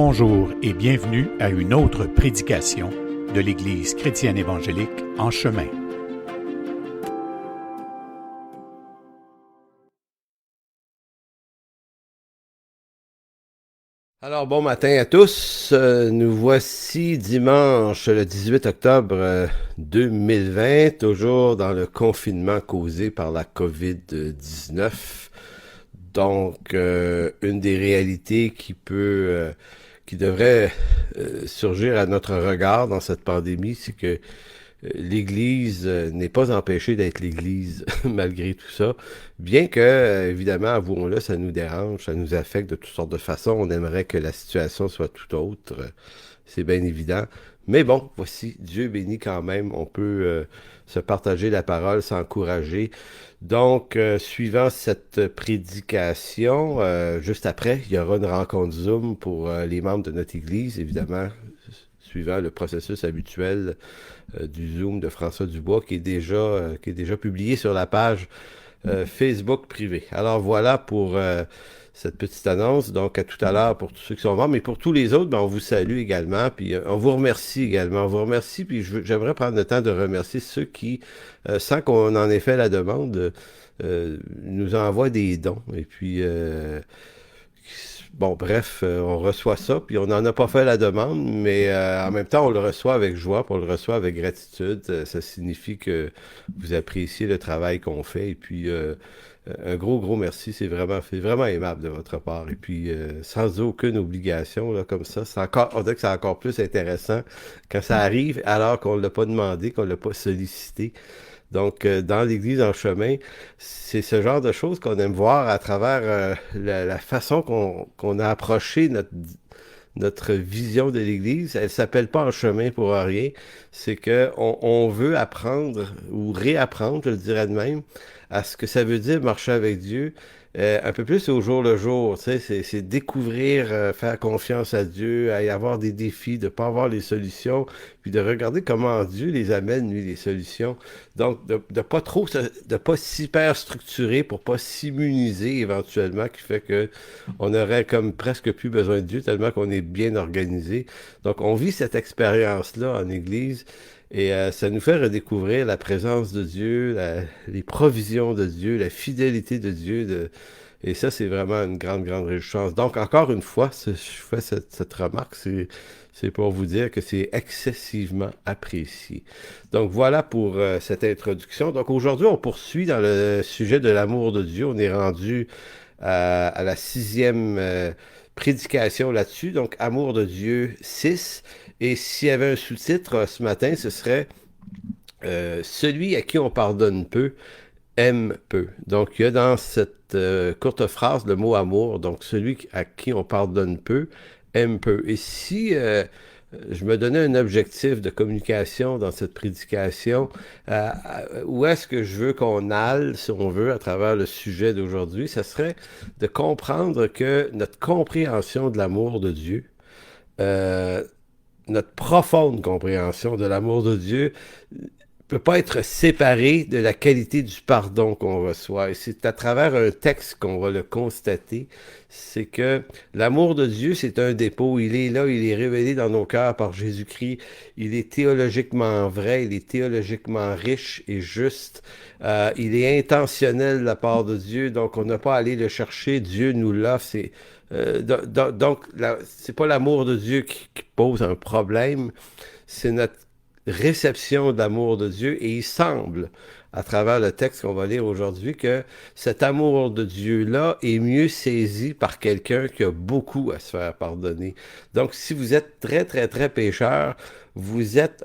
Bonjour et bienvenue à une autre prédication de l'Église chrétienne évangélique En Chemin. Alors, bon matin à tous. Nous voici dimanche le 18 octobre 2020, toujours dans le confinement causé par la COVID-19. Donc, une des réalités qui devrait surgir à notre regard dans cette pandémie, c'est que l'Église n'est pas empêchée d'être l'Église malgré tout ça, bien que, évidemment, avouons-le, ça nous dérange, ça nous affecte de toutes sortes de façons. On aimerait que la situation soit tout autre, c'est bien évident. Mais bon, voici, Dieu bénit quand même, on peut se partager la parole, s'encourager. Donc, suivant cette prédication, juste après, il y aura une rencontre Zoom pour les membres de notre Église, évidemment, suivant le processus habituel du Zoom de François Dubois qui est déjà publié sur la page Facebook privée. Alors voilà pour cette petite annonce. Donc à tout à l'heure pour tous ceux qui sont morts, mais pour tous les autres, ben, on vous salue également, puis on vous remercie également. On vous remercie, puis j'aimerais prendre le temps de remercier ceux qui, sans qu'on en ait fait la demande, nous envoient des dons. Et puis bon, bref, on reçoit ça, puis on n'en a pas fait la demande, mais en même temps, on le reçoit avec joie, puis on le reçoit avec gratitude. Ça signifie que vous appréciez le travail qu'on fait, et puis un gros merci, c'est vraiment aimable de votre part, et puis sans aucune obligation, là, comme ça, on dirait que c'est encore plus intéressant quand ça arrive, alors qu'on ne l'a pas demandé, qu'on ne l'a pas sollicité. Donc, dans l'Église en chemin, c'est ce genre de choses qu'on aime voir à travers la façon qu'on a approché notre vision de l'Église. Elle s'appelle pas En chemin pour rien. C'est que on veut apprendre ou réapprendre, je le dirais de même, à ce que ça veut dire marcher avec Dieu. Un peu plus au jour le jour, tu sais, c'est découvrir, faire confiance à Dieu, à y avoir des défis, de pas avoir les solutions, puis de regarder comment Dieu les amène, lui, les solutions. Donc, de pas trop, de pas s'hyper structurer pour pas s'immuniser éventuellement, qui fait que on aurait comme presque plus besoin de Dieu tellement qu'on est bien organisé. Donc, on vit cette expérience-là en Église. Et ça nous fait redécouvrir la présence de Dieu, les provisions de Dieu, la fidélité de Dieu. Et ça, c'est vraiment une grande réjouissance. Donc, encore une fois, je fais cette remarque, c'est pour vous dire que c'est excessivement apprécié. Donc, voilà pour cette introduction. Donc, aujourd'hui, on poursuit dans le sujet de l'amour de Dieu. On est rendu à la 6e prédication là-dessus. Donc, Amour de Dieu 6. Et s'il y avait un sous-titre ce matin, ce serait Celui à qui on pardonne peu aime peu. Donc, il y a dans cette courte phrase le mot amour. Donc, celui à qui on pardonne peu aime peu. Et si je me donnais un objectif de communication dans cette prédication, où est-ce que je veux qu'on aille, si on veut, à travers le sujet d'aujourd'hui, ça serait de comprendre que notre compréhension de l'amour de Dieu, euh, notre profonde compréhension de l'amour de Dieu peut pas être séparée de la qualité du pardon qu'on reçoit. Et c'est à travers un texte qu'on va le constater. C'est que l'amour de Dieu, c'est un dépôt. Il est là, il est révélé dans nos cœurs par Jésus-Christ. Il est théologiquement vrai, il est théologiquement riche et juste. Il est intentionnel de la part de Dieu, donc on n'a pas à aller le chercher. Dieu nous l'offre. Donc, c'est pas l'amour de Dieu qui pose un problème, c'est notre réception de l'amour de Dieu. Et il semble, à travers le texte qu'on va lire aujourd'hui, que cet amour de Dieu-là est mieux saisi par quelqu'un qui a beaucoup à se faire pardonner. Donc, si vous êtes très pécheur, vous êtes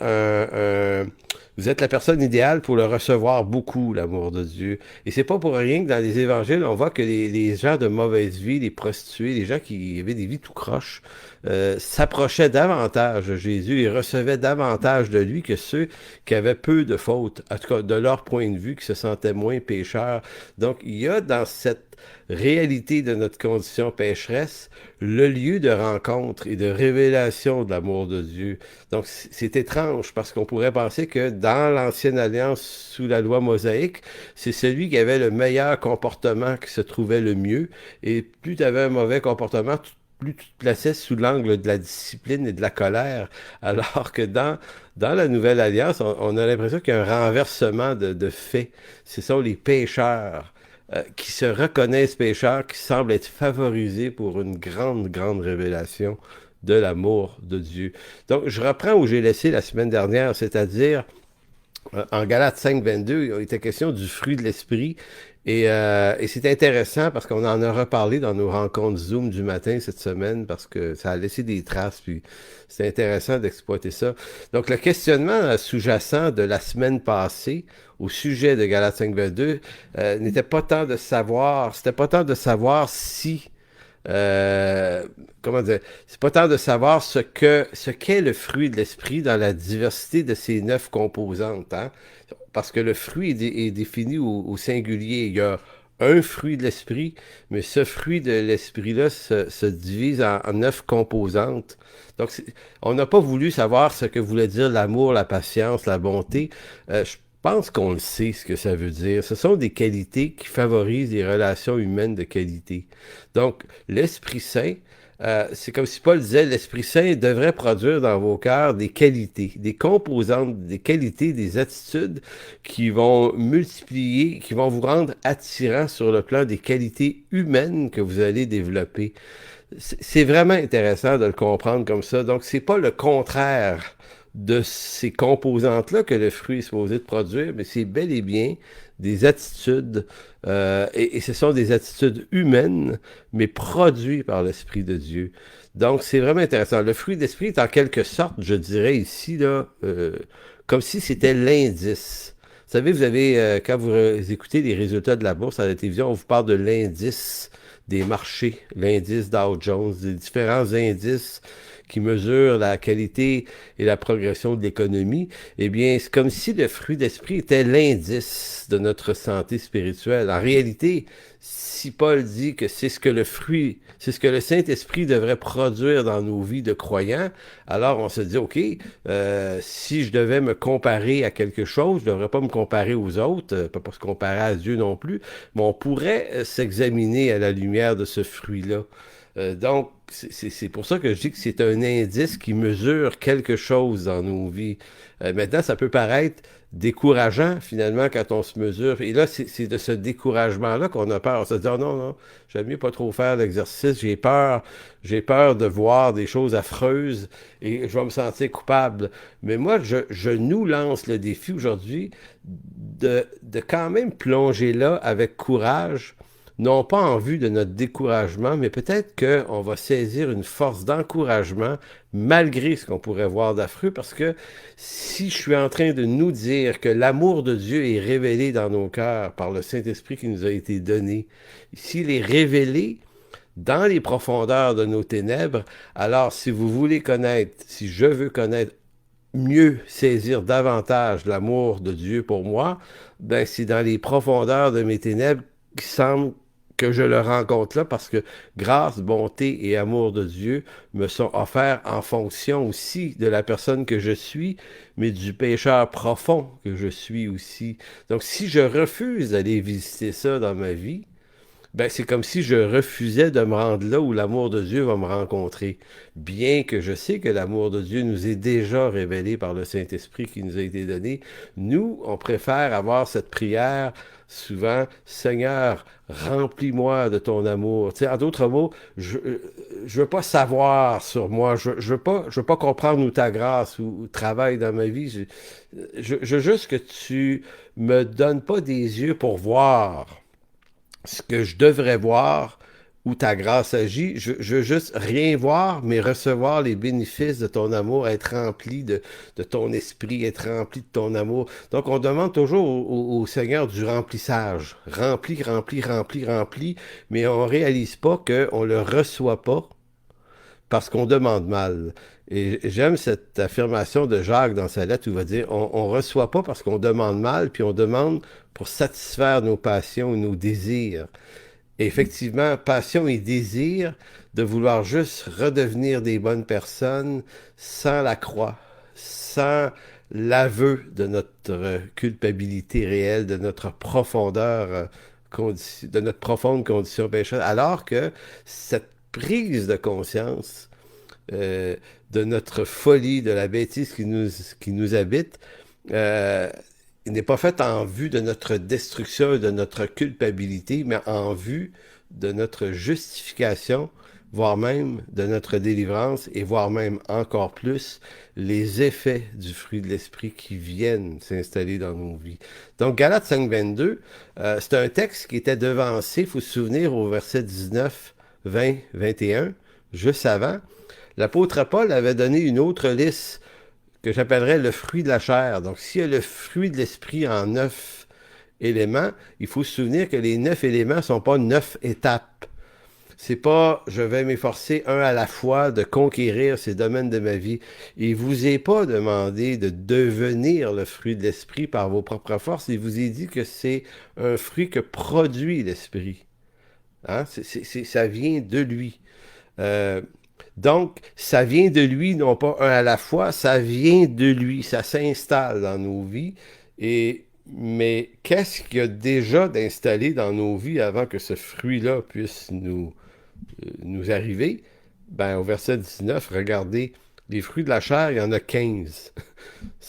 vous êtes la personne idéale pour le recevoir beaucoup, l'amour de Dieu. Et c'est pas pour rien que dans les évangiles, on voit que les gens de mauvaise vie, les prostituées, les gens qui avaient des vies tout croches, s'approchaient davantage de Jésus et recevaient davantage de lui que ceux qui avaient peu de fautes, en tout cas de leur point de vue, qui se sentaient moins pécheurs. Donc, il y a dans cette réalité de notre condition pécheresse le lieu de rencontre et de révélation de l'amour de Dieu. Donc, c'est étrange parce qu'on pourrait penser que dans l'Ancienne Alliance, sous la loi mosaïque, c'est celui qui avait le meilleur comportement qui se trouvait le mieux. Et plus tu avais un mauvais comportement, plus tu te plaçais sous l'angle de la discipline et de la colère, alors que dans la Nouvelle Alliance, on a l'impression qu'il y a un renversement de faits. Ce sont les pécheurs qui se reconnaissent pécheurs, qui semblent être favorisés pour une grande, grande révélation de l'amour de Dieu. Donc, je reprends où j'ai laissé la semaine dernière, c'est-à-dire en Galates 5, 22, il était question du fruit de l'esprit. Et c'est intéressant parce qu'on en a reparlé dans nos rencontres Zoom du matin cette semaine parce que ça a laissé des traces, puis c'est intéressant d'exploiter ça. Donc, le questionnement sous-jacent de la semaine passée au sujet de Galates 5, 22 n'était pas tant de savoir, c'était pas tant de savoir si comment dire, c'est pas tant de savoir ce qu'est le fruit de l'esprit dans la diversité de ses 9 composantes, hein? Parce que le fruit est défini au singulier. Il y a un fruit de l'esprit, mais ce fruit de l'esprit-là se divise en 9 composantes. Donc, on n'a pas voulu savoir ce que voulait dire l'amour, la patience, la bonté. Je pense qu'on le sait, ce que ça veut dire. Ce sont des qualités qui favorisent les relations humaines de qualité. Donc, l'Esprit Saint, c'est comme si Paul disait, l'Esprit Saint devrait produire dans vos cœurs des qualités, des composantes, des qualités, des attitudes qui vont multiplier, qui vont vous rendre attirant sur le plan des qualités humaines que vous allez développer. C'est vraiment intéressant de le comprendre comme ça. Donc, c'est pas le contraire de ces composantes-là que le fruit est supposé de produire, mais c'est bel et bien des attitudes, et ce sont des attitudes humaines, mais produites par l'Esprit de Dieu. Donc, c'est vraiment intéressant. Le fruit d'esprit est en quelque sorte, je dirais ici, là, comme si c'était l'indice. Vous savez, vous avez, quand vous écoutez les résultats de la bourse à la télévision, on vous parle de l'indice des marchés, l'indice Dow Jones, des différents indices qui mesurent la qualité et la progression de l'économie, eh bien, c'est comme si le fruit d'esprit était l'indice de notre santé spirituelle. En réalité, si Paul dit que c'est ce que le Saint-Esprit devrait produire dans nos vies de croyants, alors on se dit, OK, si je devais me comparer à quelque chose, je ne devrais pas me comparer aux autres, pas se comparer à Dieu non plus, mais on pourrait s'examiner à la lumière de ce fruit-là. Donc, c'est pour ça que je dis que c'est un indice qui mesure quelque chose dans nos vies. Maintenant, ça peut paraître décourageant, finalement, quand on se mesure. Et là, c'est de ce découragement-là qu'on a peur. On se dit, oh non, non, j'aime mieux pas trop faire l'exercice. J'ai peur de voir des choses affreuses et je vais me sentir coupable. Mais moi, je nous lance le défi aujourd'hui de quand même plonger là avec courage, non pas en vue de notre découragement, mais peut-être qu'on va saisir une force d'encouragement malgré ce qu'on pourrait voir d'affreux, parce que si je suis en train de nous dire que l'amour de Dieu est révélé dans nos cœurs par le Saint-Esprit qui nous a été donné, s'il est révélé dans les profondeurs de nos ténèbres, alors si vous voulez connaître, si je veux connaître mieux, saisir davantage l'amour de Dieu pour moi, ben c'est dans les profondeurs de mes ténèbres qui semble que je le rencontre là, parce que grâce, bonté et amour de Dieu me sont offerts en fonction aussi de la personne que je suis, mais du pécheur profond que je suis aussi. Donc, si je refuse d'aller visiter ça dans ma vie, ben, c'est comme si je refusais de me rendre là où l'amour de Dieu va me rencontrer. Bien que je sais que l'amour de Dieu nous est déjà révélé par le Saint-Esprit qui nous a été donné, nous, on préfère avoir cette prière souvent, Seigneur, remplis-moi de ton amour. Tu sais, en d'autres mots, je veux pas savoir sur moi, je veux pas comprendre où ta grâce ou travaille dans ma vie. Je veux juste que tu me donnes pas des yeux pour voir ce que je devrais voir, où ta grâce agit. Je veux juste rien voir, mais recevoir les bénéfices de ton amour, être rempli de ton esprit, être rempli de ton amour. Donc, on demande toujours au Seigneur du remplissage. Rempli, rempli, rempli, rempli, mais on réalise pas qu'on le reçoit pas parce qu'on demande mal. Et j'aime cette affirmation de Jacques dans sa lettre où il va dire on reçoit pas parce qu'on demande mal, puis on demande pour satisfaire nos passions, nos désirs. Et effectivement, passion et désir de vouloir juste redevenir des bonnes personnes sans la croix, sans l'aveu de notre culpabilité réelle, de notre profondeur, de notre profonde condition pécheresse, alors que cette prise de conscience de notre folie, de la bêtise qui nous habite, il n'est pas fait en vue de notre destruction et de notre culpabilité, mais en vue de notre justification, voire même de notre délivrance, et voire même encore plus les effets du fruit de l'esprit qui viennent s'installer dans nos vies. Donc Galates 5.22, c'est un texte qui était devancé, il faut se souvenir, au verset 19, 20, 21, juste avant. L'apôtre Paul avait donné une autre liste que j'appellerais le fruit de la chair. Donc, s'il y a le fruit de l'esprit en 9 éléments, il faut se souvenir que les 9 éléments ne sont pas 9 étapes. C'est pas « je vais m'efforcer un à la fois de conquérir ces domaines de ma vie ». Il ne vous est pas demandé de devenir le fruit de l'esprit par vos propres forces. Il vous est dit que c'est un fruit que produit l'esprit. Hein? Ça vient de lui. Donc, ça vient de lui, non pas un à la fois, ça vient de lui, ça s'installe dans nos vies. Mais qu'est-ce qu'il y a déjà d'installé dans nos vies avant que ce fruit-là puisse nous arriver? Ben, au verset 19, regardez, les fruits de la chair, il y en a 15.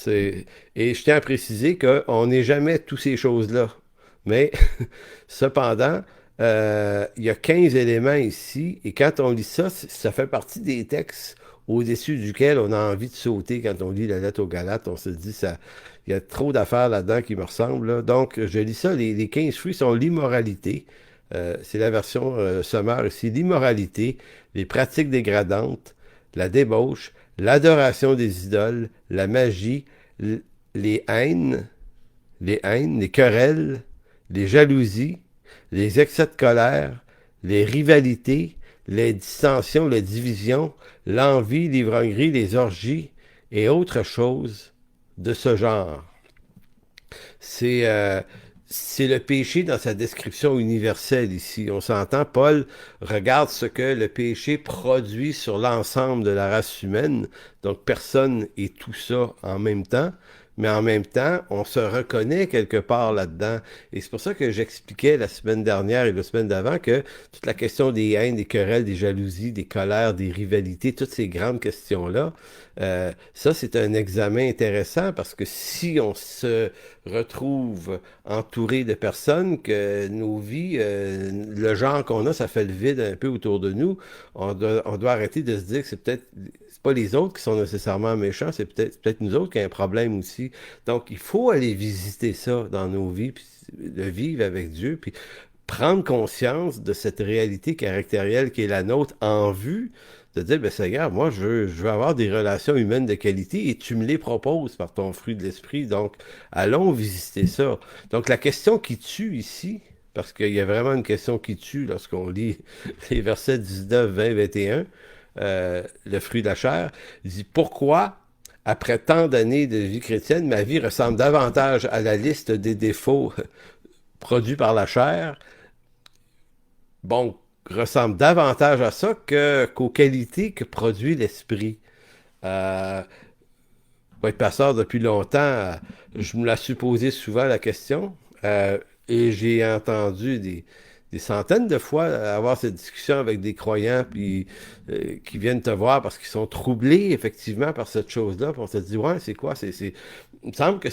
Et je tiens à préciser qu'on n'est jamais toutes ces choses-là. Mais, cependant, il y a 15 éléments ici, et quand on lit ça, ça fait partie des textes au-dessus duquel on a envie de sauter quand on lit la lettre aux Galates. On se dit, il y a trop d'affaires là-dedans qui me ressemblent. Là. Donc, je lis ça, les 15 fruits sont l'immoralité. C'est la version sommaire ici. L'immoralité, les pratiques dégradantes, la débauche, l'adoration des idoles, la magie, les haines, les querelles, les jalousies, les excès de colère, les rivalités, les dissensions, les divisions, l'envie, l'ivrognerie, les orgies et autres choses de ce genre. C'est le péché dans sa description universelle ici. On s'entend, Paul regarde ce que le péché produit sur l'ensemble de la race humaine. Donc personne et tout ça en même temps. Mais en même temps, on se reconnaît quelque part là-dedans. Et c'est pour ça que j'expliquais la semaine dernière et la semaine d'avant que toute la question des haines, des querelles, des jalousies, des colères, des rivalités, toutes ces grandes questions-là, ça c'est un examen intéressant parce que si on se retrouve entouré de personnes que nos vies, le genre qu'on a, ça fait le vide un peu autour de nous, on doit arrêter de se dire que c'est peut-être pas les autres qui sont nécessairement méchants, c'est peut-être nous autres qui avons un problème aussi. Donc, il faut aller visiter ça dans nos vies, puis le vivre avec Dieu, puis prendre conscience de cette réalité caractérielle qui est la nôtre en vue de dire, ben Seigneur, moi, je veux avoir des relations humaines de qualité et tu me les proposes par ton fruit de l'esprit. Donc, allons visiter ça. Donc, la question qui tue ici, parce qu'il y a vraiment une question qui tue lorsqu'on lit les versets 19, 20, 21, le fruit de la chair, il dit pourquoi, après tant d'années de vie chrétienne, ma vie ressemble davantage à la liste des défauts produits par la chair, bon, ressemble davantage à ça qu'aux qualités que produit l'esprit. Pour être pasteur depuis longtemps, je me la suis posé souvent la question, et j'ai entendu des centaines de fois avoir cette discussion avec des croyants puis qui viennent te voir parce qu'ils sont troublés effectivement par cette chose-là. Puis on se dit, ouais, c'est quoi? Il me semble que...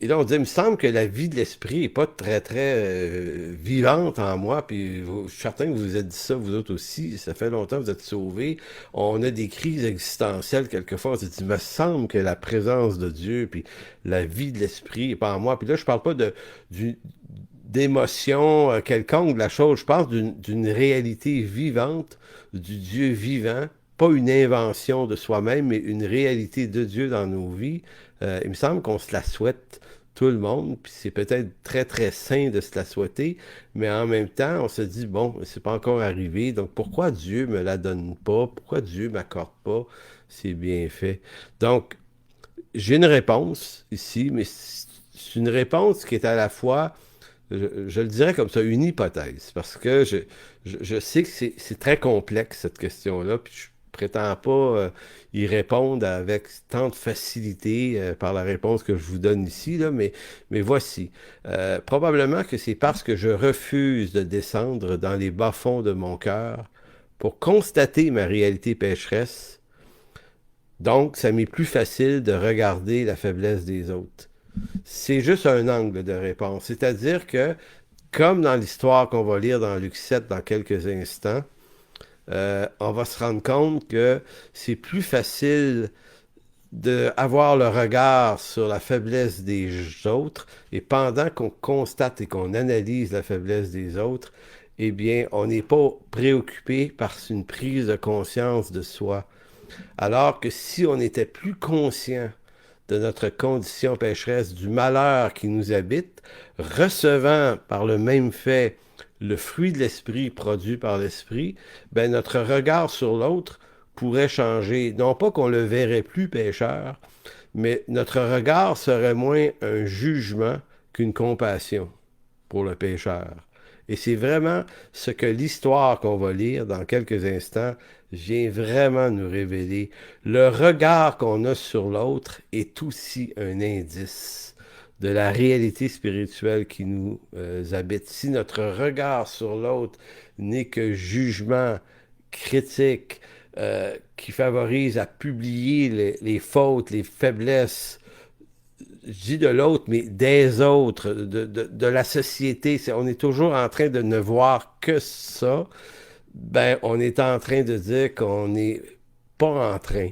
Et là, on dit, il me semble que la vie de l'esprit n'est pas très, très vivante en moi. Puis je suis certain que vous vous êtes dit ça, vous autres aussi. Ça fait longtemps que vous êtes sauvés. On a des crises existentielles quelquefois. On se dit, il me semble que la présence de Dieu puis la vie de l'esprit n'est pas en moi. Puis là, je parle pas d'émotion quelconque de la chose. Je parle d'une réalité vivante, du Dieu vivant, pas une invention de soi-même, mais une réalité de Dieu dans nos vies. Il me semble qu'on se la souhaite tout le monde, puis c'est peut-être très très sain de se la souhaiter, mais en même temps, on se dit, bon, c'est pas encore arrivé, donc pourquoi Dieu me la donne pas? Pourquoi Dieu m'accorde pas ces bienfaits? Donc, j'ai une réponse ici, mais c'est une réponse qui est à la fois... Je le dirais comme ça, une hypothèse, parce que je sais que c'est très complexe, cette question-là, puis je prétends pas y répondre avec tant de facilité par la réponse que je vous donne ici, là, mais voici. Probablement que c'est parce que je refuse de descendre dans les bas-fonds de mon cœur pour constater ma réalité pécheresse. Donc, ça m'est plus facile de regarder la faiblesse des autres. C'est juste un angle de réponse. C'est-à-dire que, comme dans l'histoire qu'on va lire dans Luc 7 dans quelques instants, on va se rendre compte que c'est plus facile d'avoir le regard sur la faiblesse des autres, et pendant qu'on constate et qu'on analyse la faiblesse des autres, eh bien, on n'est pas préoccupé par une prise de conscience de soi. Alors que si on était plus conscient de notre condition pécheresse, du malheur qui nous habite, recevant par le même fait le fruit de l'esprit produit par l'esprit, ben notre regard sur l'autre pourrait changer. Non pas qu'on le verrait plus pécheur, mais notre regard serait moins un jugement qu'une compassion pour le pécheur. Et c'est vraiment ce que l'histoire qu'on va lire dans quelques instants vient vraiment nous révéler. Le regard qu'on a sur l'autre est aussi un indice de la réalité spirituelle qui nous habite. Si notre regard sur l'autre n'est que jugement, critique, qui favorise à publier les fautes, les faiblesses, je dis de l'autre, mais des autres, de la société, on est toujours en train de ne voir que ça, ben on est en train de dire qu'on n'est pas en train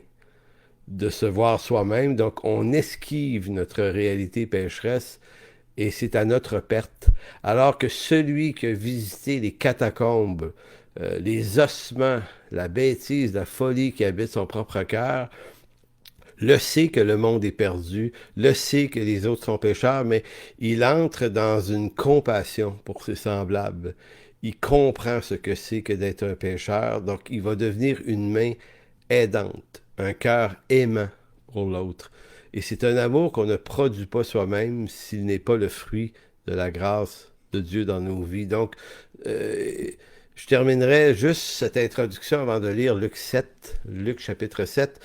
de se voir soi-même, donc on esquive notre réalité pécheresse, et c'est à notre perte. Alors que celui qui a visité les catacombes, les ossements, la bêtise, la folie qui habite son propre cœur, le sait que le monde est perdu, le sait que les autres sont pécheurs, mais il entre dans une compassion pour ses semblables. Il comprend ce que c'est que d'être un pécheur, donc il va devenir une main aidante, un cœur aimant pour l'autre. Et c'est un amour qu'on ne produit pas soi-même s'il n'est pas le fruit de la grâce de Dieu dans nos vies. Donc, je terminerai juste cette introduction avant de lire Luc 7, Luc chapitre 7.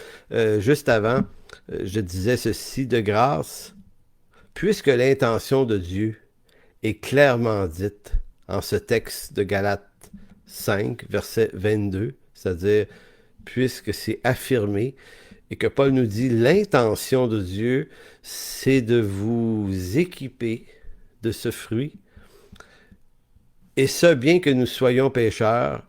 Juste avant, je disais ceci: de grâce, puisque l'intention de Dieu est clairement dite en ce texte de Galates 5, verset 22, c'est-à-dire puisque c'est affirmé, et que Paul nous dit l'intention de Dieu, c'est de vous équiper de ce fruit, et ce, bien que nous soyons pécheurs,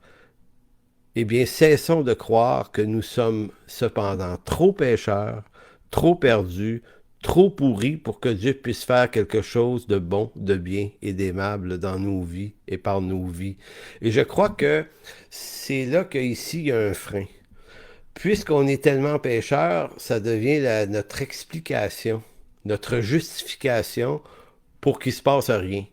eh bien, cessons de croire que nous sommes cependant trop pécheurs, trop perdus, trop pourris pour que Dieu puisse faire quelque chose de bon, de bien et d'aimable dans nos vies et par nos vies. Et je crois que c'est là qu'ici, il y a un frein. Puisqu'on est tellement pécheurs, ça devient notre explication, notre justification pour qu'il ne se passe rien.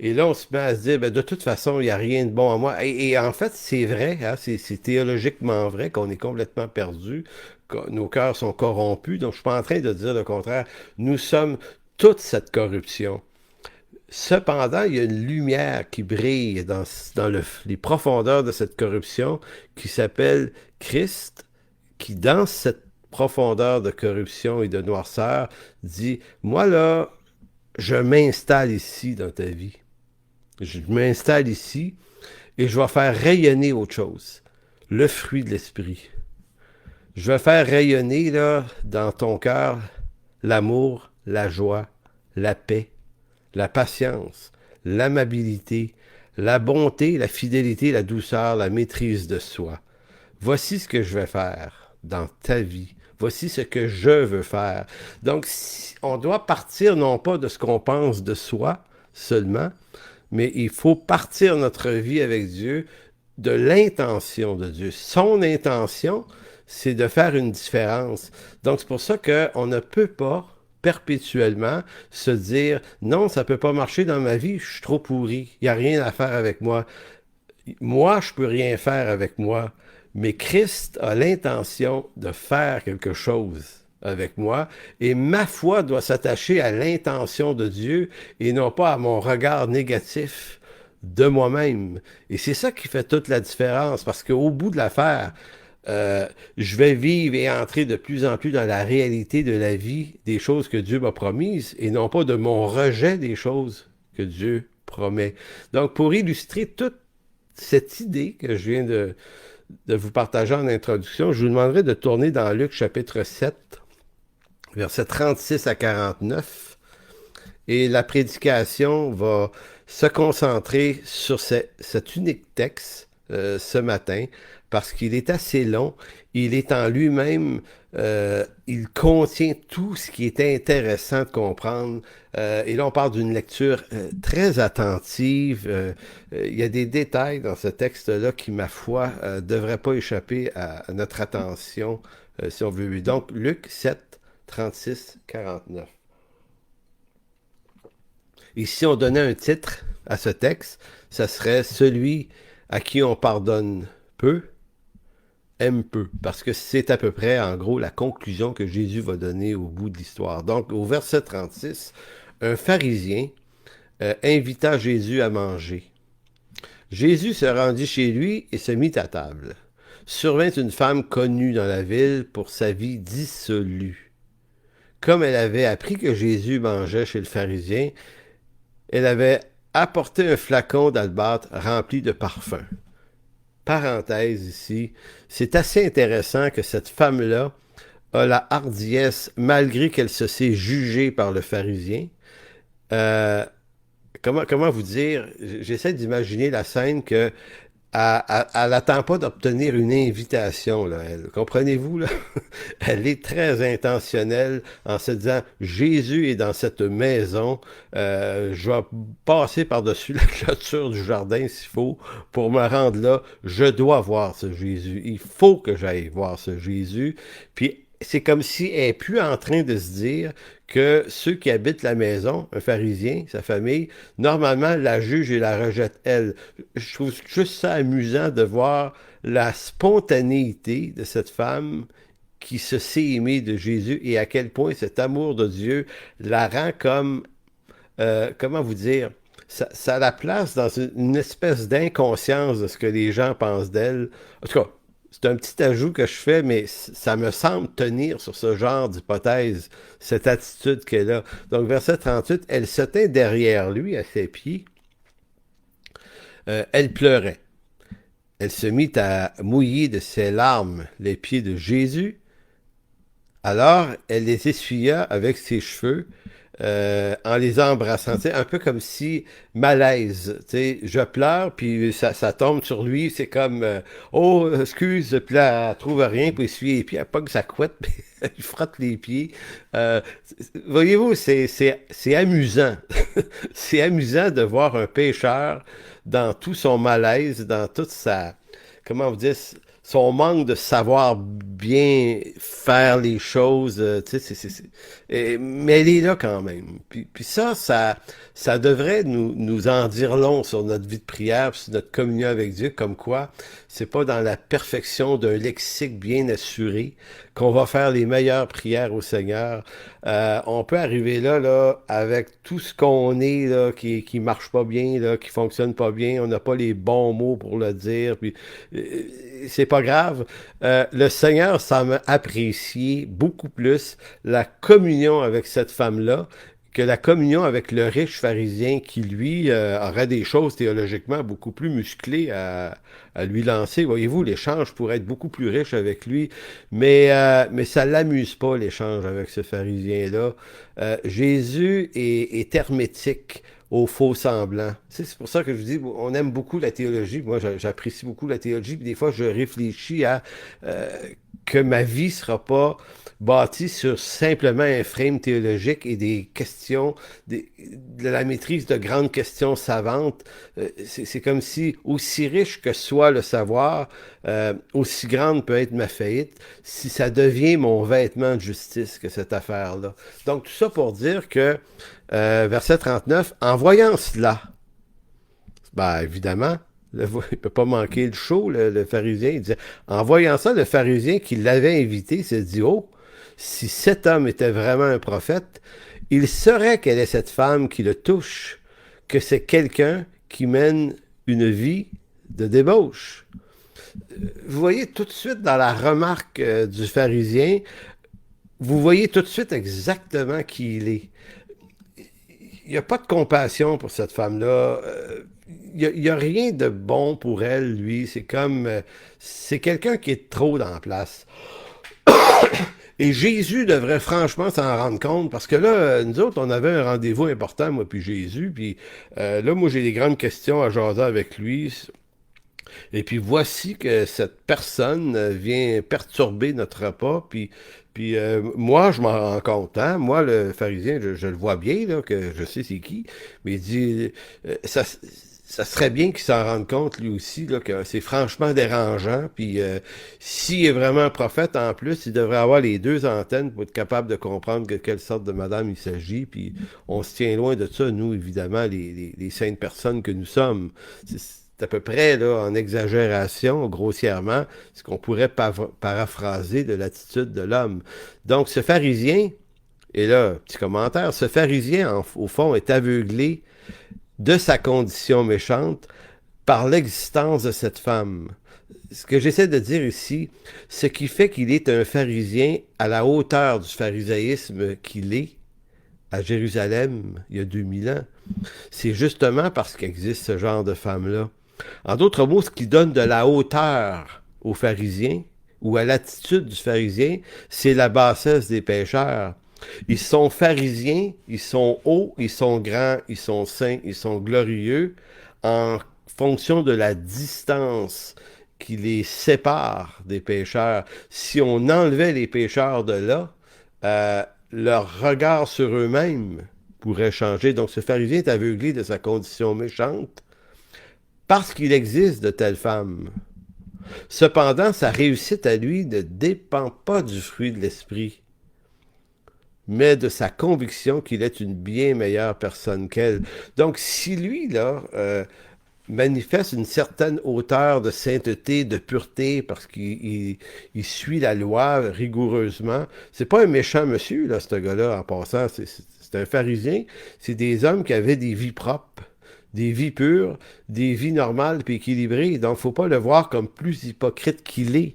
Et là, on se met à se dire, ben, de toute façon, il n'y a rien de bon à moi. Et en fait, c'est vrai, hein, c'est théologiquement vrai qu'on est complètement perdu, que nos cœurs sont corrompus. Donc, je ne suis pas en train de dire le contraire. Nous sommes toute cette corruption. Cependant, il y a une lumière qui brille dans les profondeurs de cette corruption qui s'appelle Christ, qui, dans cette profondeur de corruption et de noirceur, dit, moi là, je m'installe ici dans ta vie. Je m'installe ici et je vais faire rayonner autre chose, le fruit de l'esprit. Je vais faire rayonner là, dans ton cœur l'amour, la joie, la paix, la patience, l'amabilité, la bonté, la fidélité, la douceur, la maîtrise de soi. Voici ce que je vais faire dans ta vie. Voici ce que je veux faire. Donc, on doit partir non pas de ce qu'on pense de soi seulement, mais il faut partir notre vie avec Dieu de l'intention de Dieu. Son intention, c'est de faire une différence. Donc, c'est pour ça qu'on ne peut pas perpétuellement se dire « Non, ça ne peut pas marcher dans ma vie, je suis trop pourri, il n'y a rien à faire avec moi. Moi, je ne peux rien faire avec moi. » Mais Christ a l'intention de faire quelque chose avec moi, et ma foi doit s'attacher à l'intention de Dieu et non pas à mon regard négatif de moi-même. Et c'est ça qui fait toute la différence, parce qu'au bout de l'affaire, je vais vivre et entrer de plus en plus dans la réalité de la vie, des choses que Dieu m'a promises, et non pas de mon rejet des choses que Dieu promet. Donc, pour illustrer toute cette idée que je viens de vous partager en introduction, je vous demanderai de tourner dans Luc chapitre 7, versets 36 à 49. Et la prédication va se concentrer sur cet unique texte ce matin, parce qu'il est assez long. Il est en lui-même, il contient tout ce qui est intéressant de comprendre. Et là, on parle d'une lecture très attentive. Il y a des détails dans ce texte-là qui, ma foi, ne devraient pas échapper à notre attention, si on veut. Donc, Luc 7, 36, 49. Et si on donnait un titre à ce texte, ça serait « Celui à qui on pardonne peu, aime peu ». Parce que c'est à peu près, en gros, la conclusion que Jésus va donner au bout de l'histoire. Donc, au verset 36, un pharisien invita Jésus à manger. Jésus se rendit chez lui et se mit à table. Survint une femme connue dans la ville pour sa vie dissolue. Comme elle avait appris que Jésus mangeait chez le pharisien, elle avait apporté un flacon d'albâtre rempli de parfum. Parenthèse ici, c'est assez intéressant que cette femme-là a la hardiesse, malgré qu'elle se sait jugée par le pharisien. Comment vous dire, j'essaie d'imaginer la scène que elle n'attend pas d'obtenir une invitation, là. Comprenez-vous, là? Elle est très intentionnelle en se disant, Jésus est dans cette maison, je vais passer par-dessus la clôture du jardin s'il faut, pour me rendre là, je dois voir ce Jésus. Il faut que j'aille voir ce Jésus. Puis c'est comme si elle n'est plus en train de se dire que ceux qui habitent la maison, un pharisien, sa famille, normalement la jugent et la rejettent elle. Je trouve juste ça amusant de voir la spontanéité de cette femme qui se sait aimer de Jésus et à quel point cet amour de Dieu la rend comme, comment vous dire, ça la place dans une espèce d'inconscience de ce que les gens pensent d'elle. En tout cas, c'est un petit ajout que je fais, mais ça me semble tenir sur ce genre d'hypothèse, cette attitude qu'elle a. Donc, verset 38, elle se tint derrière lui, à ses pieds. Elle pleurait. Elle se mit à mouiller de ses larmes les pieds de Jésus. Alors, elle les essuya avec ses cheveux, en les embrassant, un peu comme si malaise, je pleure, puis ça tombe sur lui, c'est comme oh, excuse, puis là, elle trouve rien pour essuyer les pieds, elle pogne sa couette, puis elle frotte les pieds. Voyez-vous, c'est amusant. C'est amusant de voir un pécheur dans tout son malaise, dans toute sa, comment vous dire, son manque de savoir bien faire les choses, mais elle est là quand même. Puis ça devrait nous en dire long sur notre vie de prière, sur notre communion avec Dieu, comme quoi c'est pas dans la perfection d'un lexique bien assuré qu'on va faire les meilleures prières au Seigneur. On peut arriver là, avec tout ce qu'on est, là, qui marche pas bien, là, qui fonctionne pas bien, on n'a pas les bons mots pour le dire, puis c'est pas grave. Le Seigneur semble apprécier beaucoup plus la communion avec cette femme-là que la communion avec le riche pharisien qui, lui, aurait des choses théologiquement beaucoup plus musclées à lui lancer. Voyez-vous, l'échange pourrait être beaucoup plus riche avec lui, mais ça ne l'amuse pas, l'échange avec ce pharisien-là. Jésus est hermétique aux faux semblants. C'est pour ça que je vous dis, on aime beaucoup la théologie. Moi, j'apprécie beaucoup la théologie, puis des fois, je réfléchis à que ma vie ne sera pas bâti sur simplement un frame théologique et des questions, de la maîtrise de grandes questions savantes. C'est comme si, aussi riche que soit le savoir, aussi grande peut être ma faillite, si ça devient mon vêtement de justice que cette affaire-là. Donc, tout ça pour dire que, verset 39, en voyant cela, ben évidemment, il ne peut pas manquer le show, le pharisien. Il disait, en voyant ça, le pharisien qui l'avait invité s'est dit, oh, si cet homme était vraiment un prophète, il saurait quelle est cette femme qui le touche, que c'est quelqu'un qui mène une vie de débauche. Vous voyez tout de suite dans la remarque du pharisien, vous voyez tout de suite exactement qui il est. Il n'y a pas de compassion pour cette femme-là. il y a rien de bon pour elle, lui. C'est comme, c'est quelqu'un qui est trop dans la place. Et Jésus devrait franchement s'en rendre compte, parce que là, nous autres, on avait un rendez-vous important, moi puis Jésus, puis là, moi, j'ai des grandes questions à jaser avec lui. Et puis voici que cette personne vient perturber notre repas, puis moi, je m'en rends compte, hein? Moi, le pharisien, je le vois bien, là, que je sais c'est qui, mais il dit, ça serait bien qu'il s'en rende compte, lui aussi, là, que c'est franchement dérangeant, puis s'il est vraiment un prophète, en plus, il devrait avoir les deux antennes pour être capable de comprendre de quelle sorte de madame il s'agit, puis on se tient loin de ça, nous, évidemment, les saintes personnes que nous sommes. C'est à peu près, là, en exagération, grossièrement, ce qu'on pourrait paraphraser de l'attitude de l'homme. Donc, ce pharisien, et là, petit commentaire, ce pharisien, au fond, est aveuglé de sa condition méchante par l'existence de cette femme. Ce que j'essaie de dire ici, ce qui fait qu'il est un pharisien à la hauteur du pharisaïsme qu'il est à Jérusalem il y a 2000 ans, c'est justement parce qu'existe ce genre de femme-là. En d'autres mots, ce qui donne de la hauteur aux pharisiens ou à l'attitude du pharisien, c'est la bassesse des pécheurs. Ils sont pharisiens, ils sont hauts, ils sont grands, ils sont saints, ils sont glorieux en fonction de la distance qui les sépare des pécheurs. Si on enlevait les pécheurs de là, leur regard sur eux-mêmes pourrait changer. Donc ce pharisien est aveuglé de sa condition méchante parce qu'il existe de telles femmes. Cependant, sa réussite à lui ne dépend pas du fruit de l'esprit, mais de sa conviction qu'il est une bien meilleure personne qu'elle. Donc, si lui, là, manifeste une certaine hauteur de sainteté, de pureté, parce qu'il suit la loi rigoureusement, c'est pas un méchant monsieur, là, ce gars-là, en passant, c'est un pharisien, c'est des hommes qui avaient des vies propres, des vies pures, des vies normales puis équilibrées. Donc, faut pas le voir comme plus hypocrite qu'il est.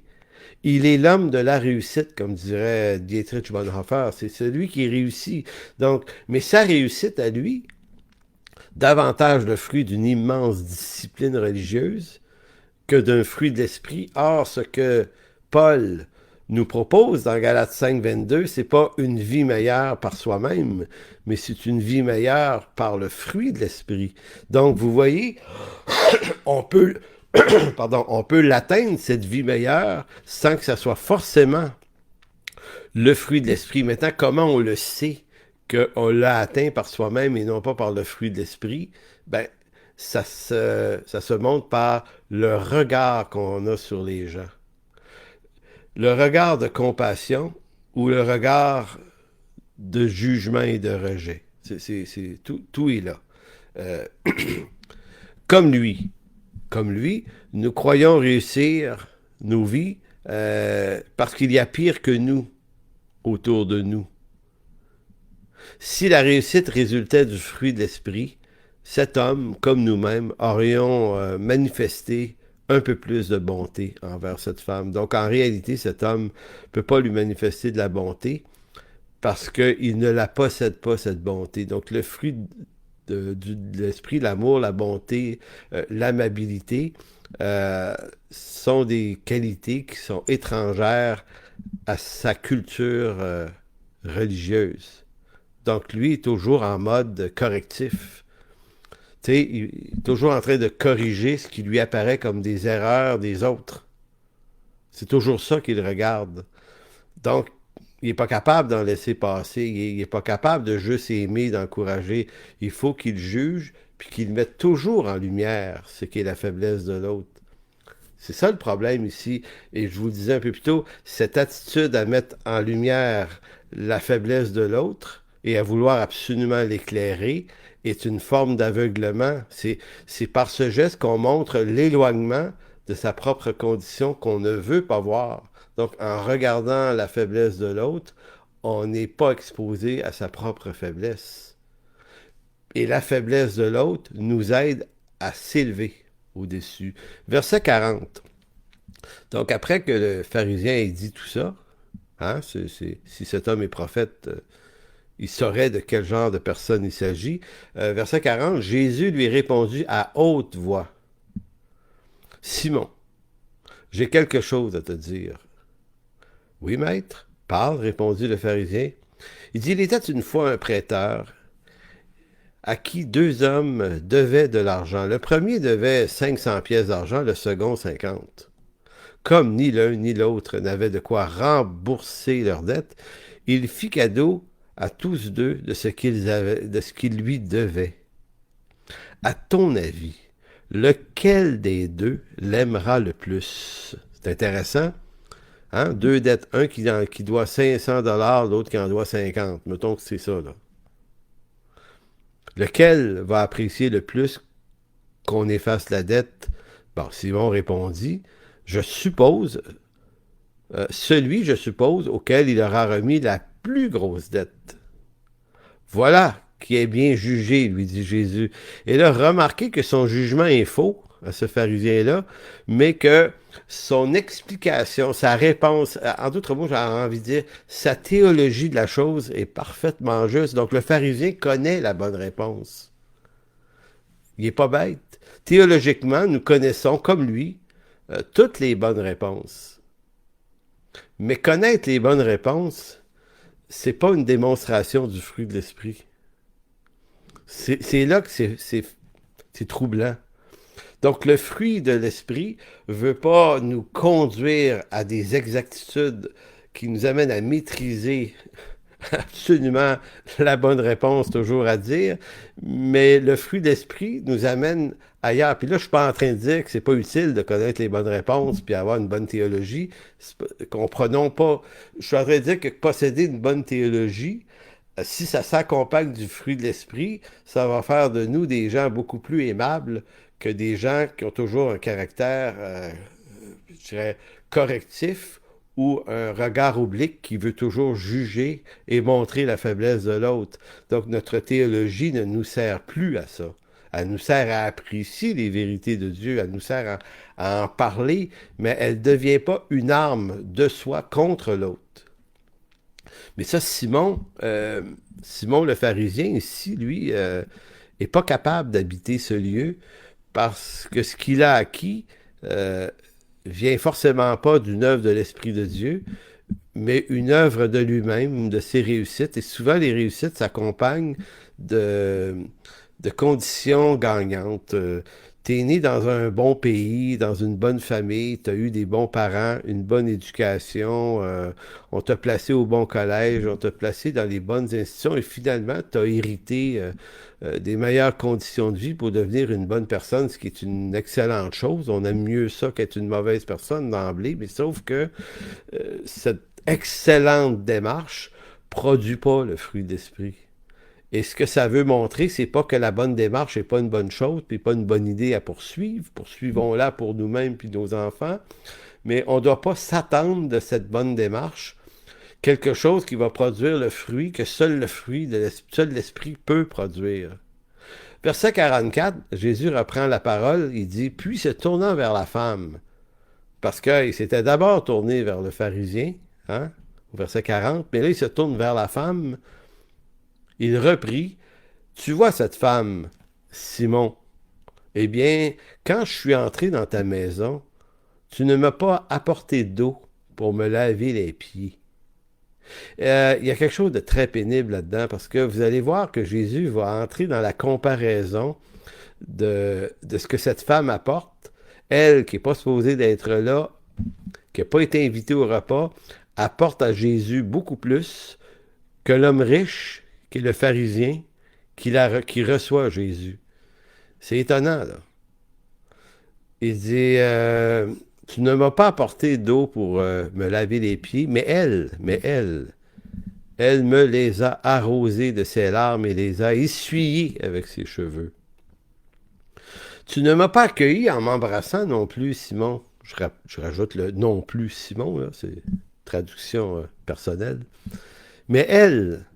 Il est l'homme de la réussite, comme dirait Dietrich Bonhoeffer. C'est celui qui réussit. Donc, mais sa réussite à lui, davantage le fruit d'une immense discipline religieuse que d'un fruit de l'esprit. Or, ce que Paul nous propose dans Galates 5, 22, c'est pas une vie meilleure par soi-même, mais c'est une vie meilleure par le fruit de l'esprit. Donc, vous voyez, on peut, on peut l'atteindre, cette vie meilleure, sans que ça soit forcément le fruit de l'esprit. Maintenant, comment on le sait qu'on l'a atteint par soi-même et non pas par le fruit de l'esprit? Ben, ça se montre par le regard qu'on a sur les gens. Le regard de compassion ou le regard de jugement et de rejet. Tout est là. Euh, comme lui, nous croyons réussir nos vies parce qu'il y a pire que nous autour de nous. Si la réussite résultait du fruit de l'esprit, cet homme, comme nous-mêmes, aurions manifesté un peu plus de bonté envers cette femme. Donc, en réalité, cet homme ne peut pas lui manifester de la bonté parce qu'il ne la possède pas, cette bonté. Donc, le fruit de l'esprit, l'amour, la bonté, l'amabilité, sont des qualités qui sont étrangères à sa culture religieuse. Donc, lui est toujours en mode correctif. Tu sais, il est toujours en train de corriger ce qui lui apparaît comme des erreurs des autres. C'est toujours ça qu'il regarde. Donc, il n'est pas capable d'en laisser passer. Il n'est pas capable de juste aimer, d'encourager. Il faut qu'il juge, puis qu'il mette toujours en lumière ce qui est la faiblesse de l'autre. C'est ça le problème ici. Et je vous le disais un peu plus tôt, cette attitude à mettre en lumière la faiblesse de l'autre et à vouloir absolument l'éclairer est une forme d'aveuglement. C'est par ce geste qu'on montre l'éloignement de sa propre condition qu'on ne veut pas voir. Donc, en regardant la faiblesse de l'autre, on n'est pas exposé à sa propre faiblesse. Et la faiblesse de l'autre nous aide à s'élever au-dessus. Verset 40. Donc, après que le pharisien ait dit tout ça, hein, si cet homme est prophète, il saurait de quel genre de personne il s'agit. Verset 40, Jésus lui répondit à haute voix, Simon, j'ai quelque chose à te dire. Oui, maître, parle, répondit le pharisien. Il dit, il était une fois un prêteur à qui deux hommes devaient de l'argent. Le premier devait 500 pièces d'argent, le second 50. Comme ni l'un ni l'autre n'avaient de quoi rembourser leurs dettes, il fit cadeau à tous deux de ce qu'ils lui devaient. À ton avis, lequel des deux l'aimera le plus? C'est intéressant. Hein? Deux dettes. Un qui doit 500 $, l'autre qui en doit 50. Mettons que c'est ça, là. Lequel va apprécier le plus qu'on efface la dette? Bon, Simon répondit, je suppose, je suppose, auquel il aura remis la plus grosse dette. Voilà qui est bien jugé, lui dit Jésus. Et là, remarquez que son jugement est faux à ce pharisien-là, mais que son explication, sa réponse, en d'autres mots, j'ai envie de dire, sa théologie de la chose est parfaitement juste. Donc le pharisien connaît la bonne réponse. Il n'est pas bête. Théologiquement, nous connaissons, comme lui, toutes les bonnes réponses. Mais connaître les bonnes réponses, c'est pas une démonstration du fruit de l'esprit. C'est là que c'est troublant. Donc, le fruit de l'esprit ne veut pas nous conduire à des exactitudes qui nous amènent à maîtriser absolument la bonne réponse toujours à dire, mais le fruit de l'esprit nous amène ailleurs. Puis là, je ne suis pas en train de dire que c'est pas utile de connaître les bonnes réponses puis avoir une bonne théologie. Comprenons pas. Je suis en train de dire que posséder une bonne théologie, si ça s'accompagne du fruit de l'esprit, ça va faire de nous des gens beaucoup plus aimables que des gens qui ont toujours un caractère, je dirais, correctif ou un regard oblique qui veut toujours juger et montrer la faiblesse de l'autre. Donc notre théologie ne nous sert plus à ça. Elle nous sert à apprécier les vérités de Dieu, elle nous sert à en parler, mais elle ne devient pas une arme de soi contre l'autre. Mais ça, Simon le pharisien ici, lui, est pas capable d'habiter ce lieu parce que ce qu'il a acquis vient forcément pas d'une œuvre de l'Esprit de Dieu, mais une œuvre de lui-même, de ses réussites. Et souvent, les réussites s'accompagnent de conditions gagnantes. T'es né dans un bon pays, dans une bonne famille, t'as eu des bons parents, une bonne éducation, on t'a placé au bon collège, on t'a placé dans les bonnes institutions et finalement, t'as hérité des meilleures conditions de vie pour devenir une bonne personne, ce qui est une excellente chose. On aime mieux ça qu'être une mauvaise personne d'emblée, mais sauf que cette excellente démarche produit pas le fruit d'esprit. Et ce que ça veut montrer, c'est pas que la bonne démarche n'est pas une bonne chose, puis pas une bonne idée à poursuivre. Poursuivons-la pour nous-mêmes puis nos enfants. Mais on ne doit pas s'attendre de cette bonne démarche quelque chose qui va produire le fruit que seul l'Esprit peut produire. Verset 44, Jésus reprend la parole, il dit, puis se tournant vers la femme, parce qu'il s'était d'abord tourné vers le pharisien, hein, au verset 40, mais là il se tourne vers la femme. Il reprit, tu vois cette femme, Simon, eh bien, quand je suis entré dans ta maison, tu ne m'as pas apporté d'eau pour me laver les pieds. Il y a quelque chose de très pénible là-dedans, parce que vous allez voir que Jésus va entrer dans la comparaison de ce que cette femme apporte. Elle, qui n'est pas supposée d'être là, qui n'a pas été invitée au repas, apporte à Jésus beaucoup plus que l'homme riche, qui est le pharisien, qui reçoit Jésus. C'est étonnant, là. Il dit, tu ne m'as pas apporté d'eau pour me laver les pieds, mais elle me les a arrosés de ses larmes et les a essuyés avec ses cheveux. Tu ne m'as pas accueilli en m'embrassant non plus, Simon. Je rajoute le non plus, Simon, là, c'est traduction personnelle. Mais elle,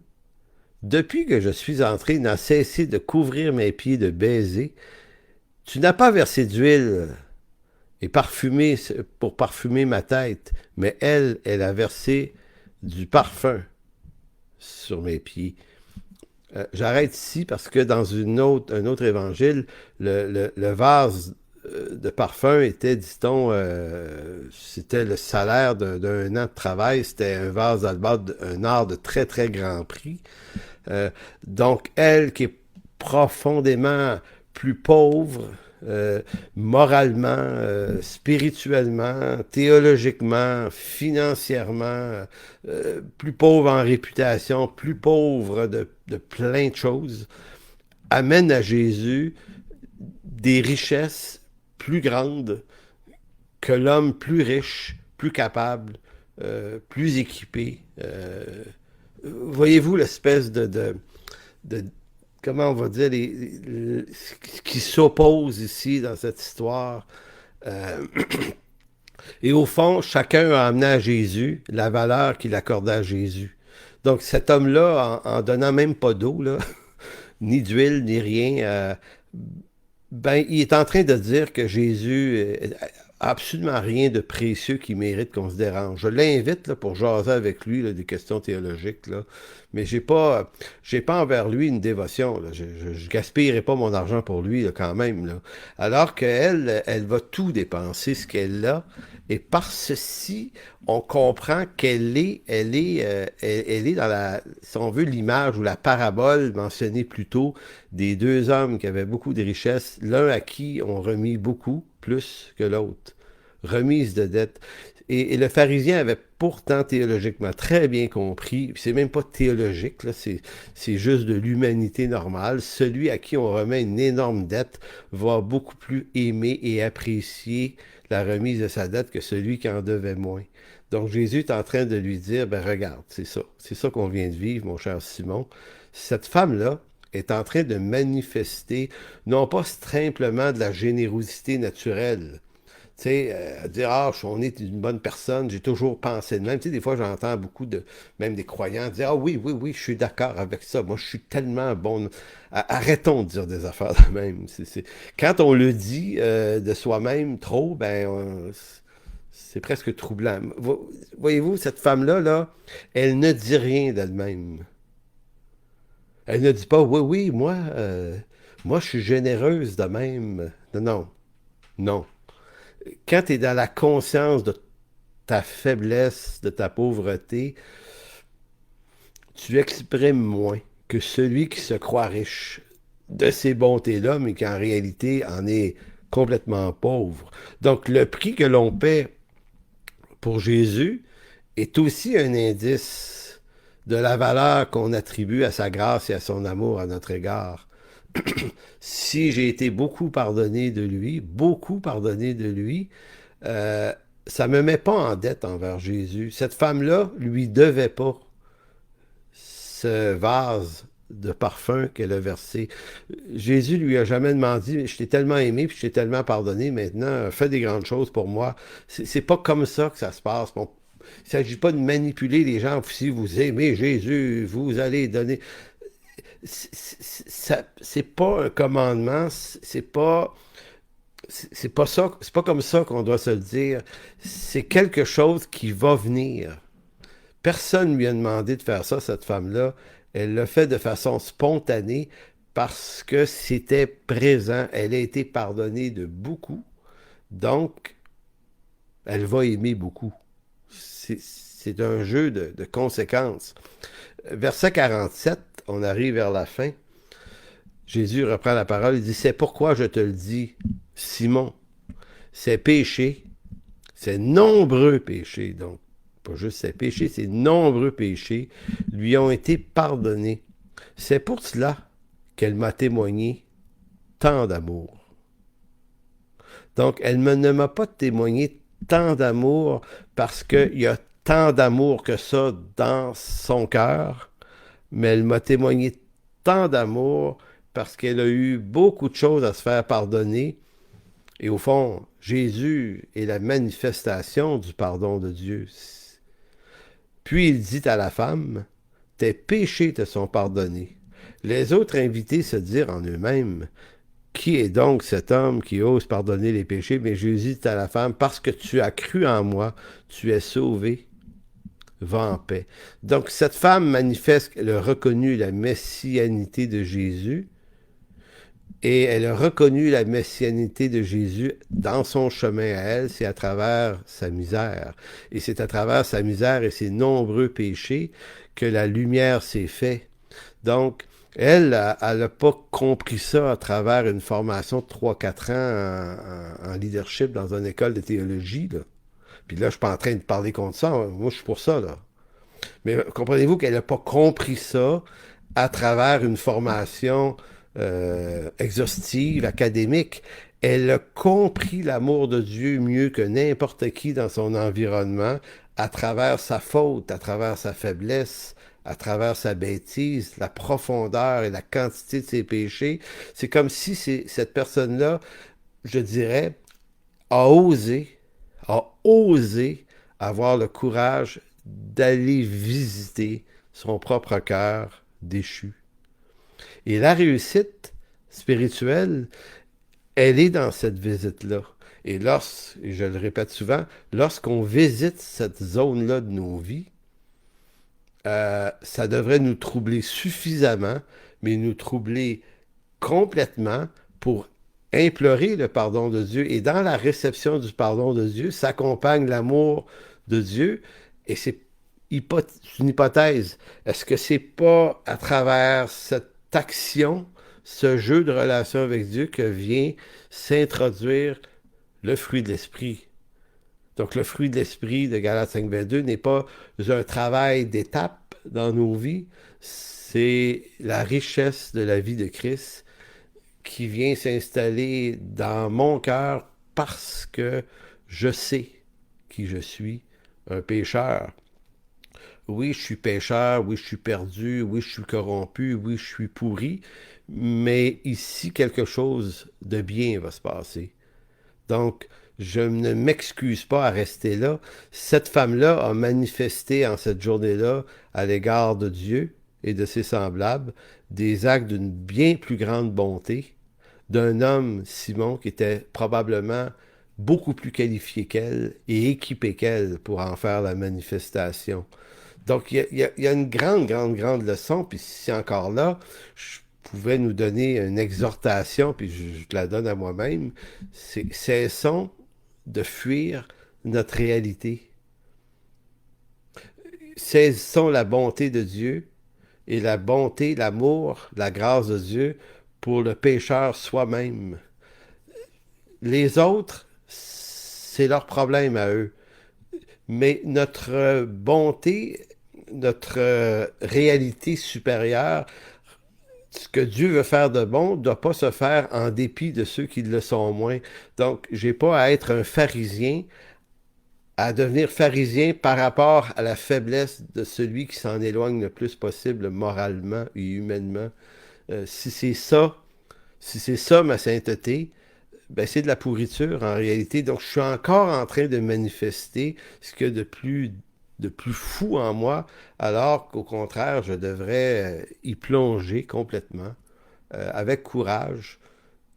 depuis que je suis entré, n'a cessé de couvrir mes pieds de baisers. Tu n'as pas versé d'huile pour parfumer ma tête, mais elle a versé du parfum sur mes pieds. J'arrête ici parce que dans un autre évangile, le vase de parfum était, dit-on, c'était le salaire d'un an de travail. C'était un vase d'albâtre, un art de très, très grand prix. Donc, elle qui est profondément plus pauvre, moralement, spirituellement, théologiquement, financièrement, plus pauvre en réputation, plus pauvre de plein de choses, amène à Jésus des richesses plus grandes que l'homme plus riche, plus capable, plus équipé. Voyez-vous l'espèce de comment on va dire, ce qui s'oppose ici dans cette histoire. Euh, et au fond, chacun a amené à Jésus la valeur qu'il accordait à Jésus. Donc cet homme-là, en donnant même pas d'eau, là, ni d'huile, ni rien, ben, il est en train de dire que Jésus a absolument rien de précieux qui mérite qu'on se dérange. Je l'invite là, pour jaser avec lui là, des questions théologiques, là, mais j'ai pas envers lui une dévotion. Là. Je gaspillerai pas mon argent pour lui là, quand même. Là. Alors qu'elle, elle va tout dépenser ce qu'elle a, et par ceci, on comprend elle est dans la, si on veut, l'image ou la parabole mentionnée plus tôt des deux hommes qui avaient beaucoup de richesses, l'un à qui on remis beaucoup plus que l'autre. Remise de dette. Et le pharisien avait pourtant théologiquement très bien compris, c'est même pas théologique, là, c'est juste de l'humanité normale. Celui à qui on remet une énorme dette va beaucoup plus aimer et apprécier la remise de sa dette que celui qui en devait moins. Donc Jésus est en train de lui dire, ben regarde, c'est ça qu'on vient de vivre, mon cher Simon. Cette femme-là est en train de manifester, non pas simplement de la générosité naturelle, tu sais, dire, ah, on est une bonne personne, j'ai toujours pensé de même. Tu sais, des fois, j'entends beaucoup même des croyants dire, ah oui, oui, oui, je suis d'accord avec ça. Moi, je suis tellement bon. Arrêtons de dire des affaires de même. Quand on le dit de soi-même trop, ben, c'est presque troublant. Voyez-vous, cette femme-là, là, elle ne dit rien d'elle-même. Elle ne dit pas, oui, oui, moi, je suis généreuse de même. Non, non, non. Quand tu es dans la conscience de ta faiblesse, de ta pauvreté, tu exprimes moins que celui qui se croit riche de ces bontés-là, mais qui en réalité en est complètement pauvre. Donc le prix que l'on paie pour Jésus est aussi un indice de la valeur qu'on attribue à sa grâce et à son amour à notre égard. Si j'ai été beaucoup pardonné de lui, ça ne me met pas en dette envers Jésus. Cette femme-là lui devait pas ce vase de parfum qu'elle a versé. Jésus lui a jamais demandé, je t'ai tellement aimé, puis je t'ai tellement pardonné, maintenant, fais des grandes choses pour moi. C'est pas comme ça que ça se passe. Bon, il ne s'agit pas de manipuler les gens. Si vous aimez Jésus, vous allez donner... C'est pas un commandement, c'est pas ça, c'est pas comme ça qu'on doit se le dire. C'est quelque chose qui va venir. Personne lui a demandé de faire ça, cette femme-là. Elle l'a fait de façon spontanée parce que c'était présent. Elle a été pardonnée de beaucoup. Donc, elle va aimer beaucoup. C'est un jeu de conséquences. Verset 47, on arrive vers la fin. Jésus reprend la parole, il dit, c'est pourquoi je te le dis, Simon, ces péchés, ces nombreux péchés, donc pas juste ses péchés, ses nombreux péchés lui ont été pardonnés. C'est pour cela qu'elle m'a témoigné tant d'amour. Donc, ne m'a pas témoigné tant d'amour parce qu'il y a tant d'amour que ça dans son cœur, mais elle m'a témoigné tant d'amour parce qu'elle a eu beaucoup de choses à se faire pardonner. Et au fond, Jésus est la manifestation du pardon de Dieu. Puis il dit à la femme, « Tes péchés te sont pardonnés. » Les autres invités se dirent en eux-mêmes, « Qui est donc cet homme qui ose pardonner les péchés? » Mais Jésus dit à la femme, « Parce que tu as cru en moi, tu es sauvée. va en paix. Donc, cette femme manifeste qu'elle a reconnu la messianité de Jésus et elle a reconnu la messianité de Jésus dans son chemin à elle, c'est à travers sa misère. Et c'est à travers sa misère et ses nombreux péchés que la lumière s'est faite. Donc, elle n'a pas compris ça à travers une formation de 3-4 ans en leadership dans une école de théologie, là. Puis là, je suis pas en train de parler contre ça. Moi, je suis pour ça, là. Mais comprenez-vous qu'elle n'a pas compris ça à travers une formation exhaustive, académique. Elle a compris l'amour de Dieu mieux que n'importe qui dans son environnement à travers sa faute, à travers sa faiblesse, à travers sa bêtise, la profondeur et la quantité de ses péchés. C'est comme si cette personne-là, je dirais, a osé avoir le courage d'aller visiter son propre cœur déchu. Et la réussite spirituelle, elle est dans cette visite-là. Et et je le répète souvent, lorsqu'on visite cette zone-là de nos vies, ça devrait nous troubler suffisamment, mais nous troubler complètement pour implorer le pardon de Dieu. Et dans la réception du pardon de Dieu, s'accompagne l'amour de Dieu. Et c'est une hypothèse. Est-ce que c'est pas à travers cette action, ce jeu de relation avec Dieu que vient s'introduire le fruit de l'esprit? Donc, le fruit de l'esprit de Galates 5.22 n'est pas un travail d'étape dans nos vies, c'est la richesse de la vie de Christ qui vient s'installer dans mon cœur parce que je sais qui je suis, un pécheur. Oui, je suis pécheur, oui, je suis perdu, oui, je suis corrompu, oui, je suis pourri, mais ici, quelque chose de bien va se passer. Donc, je ne m'excuse pas à rester là. Cette femme-là a manifesté en cette journée-là, à l'égard de Dieu et de ses semblables, des actes d'une bien plus grande bonté, d'un homme, Simon, qui était probablement beaucoup plus qualifié qu'elle et équipé qu'elle pour en faire la manifestation. Donc, il y a une grande leçon, puis si encore là, je pouvais nous donner une exhortation, puis je te la donne à moi-même, c'est cessons de fuir notre réalité. Saisissons la bonté de Dieu et la bonté, l'amour, la grâce de Dieu pour le pécheur soi-même. Les autres, c'est leur problème à eux. Mais notre bonté, notre réalité supérieure, ce que Dieu veut faire de bon ne doit pas se faire en dépit de ceux qui le sont moins. Donc, j'ai pas à être un pharisien, à devenir pharisien par rapport à la faiblesse de celui qui s'en éloigne le plus possible moralement et humainement. Si c'est ça ma sainteté, ben c'est de la pourriture en réalité. Donc, je suis encore en train de manifester ce qu'il y a de plus fou en moi, alors qu'au contraire, je devrais y plonger complètement, avec courage,